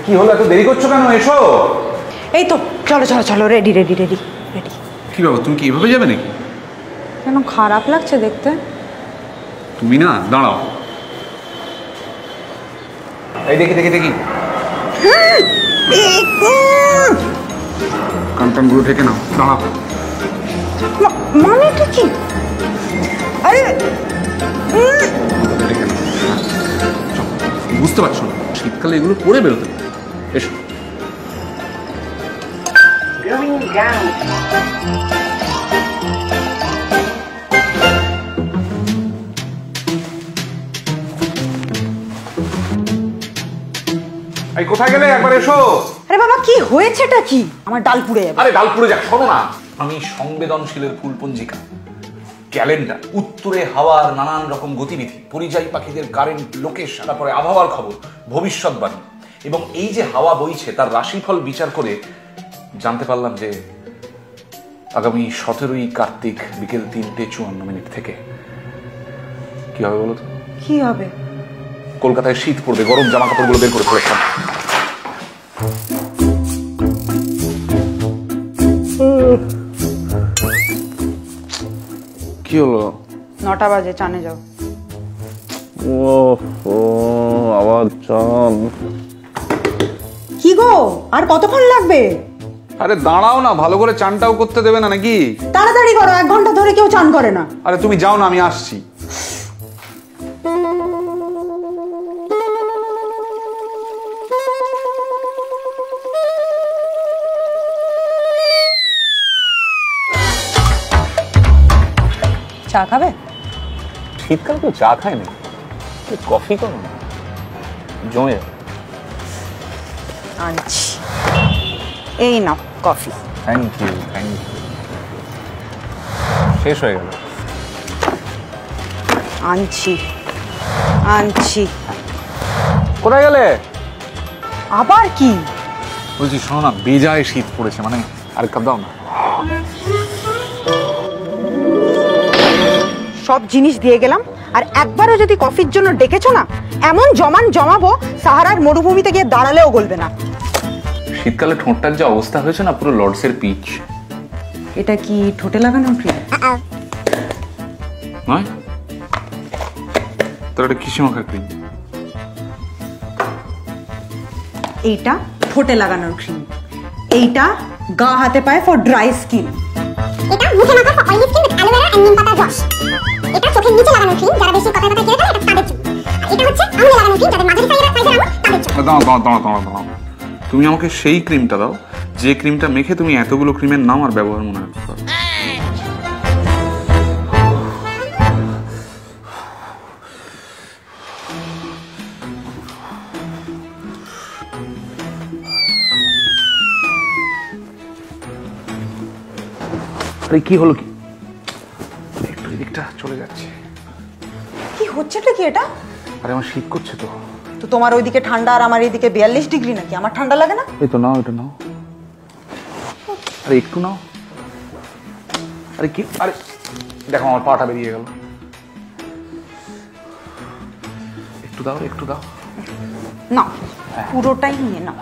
কি হলো, এত দেরি করছো কেন? এসো। এই তো চলো চলো চলো, রেডি রেডি রেডি রেডি। কি বাবা, তুমি কি এভাবে যাবে নাকি? কেন, খারাপ লাগছে দেখতে? তুমি না, দাঁড়াও। এই দেখি দেখি দেখি, কানটানগুলো ঠেকে নাও, দাঁড়াও। মানেটা কি? আরে বুঝতে পারছো না, শীতকালে এগুলো পরে বেরোতে পারে। এসো। এই কোথায় গেলে, একবার এসো। আরে বাবা, কি হয়েছেটা কি? আমার ডাল পুড়ে যাবে। আরে ডাল পুড়ে যাক, শোনো না। আমি সংবেদনশীলের ফুলপঞ্জিকা, ক্যালেন্ডার, উত্তরে হাওয়ার নানান রকম গতিবিধি, পরিযায়ী পাখিদের কারেন্ট লোকেশন, তারপরে আবহাওয়ার খবর, ভবিষ্যৎবাণী, এবং এই যে হাওয়া বইছে তার রাশিফল বিচার করে জানতে পারলাম যে আগামী 17ই কার্তিক বিকেল 3:54 থেকে কি হবে বলো তো? কি হবে? কলকাতায় শীত পড়বে, গরম জামা কাপড়গুলো বের করে ফেলেছিলাম। কি হলো? 9টা বাজে, চানে যাও। ও আবার চান? কি গো, আর কতক্ষণ লাগবে? আরে দাঁড়াও না, ভালো করে চানটাও করতে দেবে না নাকি? তাড়াতাড়ি করো, 1 ঘন্টা ধরে কেউ চান করে না। আরে তুমি যাও না, আমি আসছি। চা খাবে? শীতকাল তো চা খায় না, কফি করো না, জমে। আনছি, এই নাও coffee. Thank you thank you. শেষ হয়ে গেল। আনছি আনছি। কোথায় গেলে? আবার কি? বলছি শোনো না, বেজায় শীত পড়েছে, মানে আর কাপ দাও না। সব জিনিস দিয়ে গেলাম, আর একবারও যদি কফির জন্য ডেকেছো না, এমন জমাবো সাহারার মরুভূমিতে গিয়ে দাঁড়ালেও গলবে না। শীতকালে ঠোঁটটার যে অবস্থা হয়েছে না, পুরো লর্ডসের পিচ। এটা কি ঠোঁটে লাগানো ক্রিম? নয়, তোর একটা কিসে মাখা ক্রিম। এইটা ঠোঁটে লাগানোর ক্রিম, এইটা গা হাতে পায়ে ফর ড্রাই স্কিন। এটা মুখে মাখা for oily skin with aloe vera and নিম পাতার রস। এটা চোখের নিচে লাগানোর ক্রিম, যারা বেশি কথা কেড়ে ফেলে এটা তাদের জন্য। এটা হচ্ছে আঙুলে লাগানোর ক্রিম, যাদের মাঝারি সাইজের আঙুল তাদের জন্য। দাঁড়াও, তুমি আমাকে সেই ক্রিমটা দাও যে ক্রিমটা মেখে তুমি এতগুলো ক্রিমের নাম আর ব্যবহার মনে রাখতে পারো। আরে কি হলো, কি একটু এদিকটা চলে যাচ্ছে। কি হচ্ছেটা কি এটা? আরে আমার শীত করছে তো। তো তোমার ওইদিকে ঠান্ডা আর আমার এইদিকে 42 ডিগ্রি নাকি? আমার ঠান্ডা লাগে না? এই তো নাও, এটা নাও। আরে একটু নাও। আরে কি, আরে দেখো আমার পাটা বেরিয়ে গেল। একটু দাও, একটু দাও না, পুরোটাই নিয়ে নাও।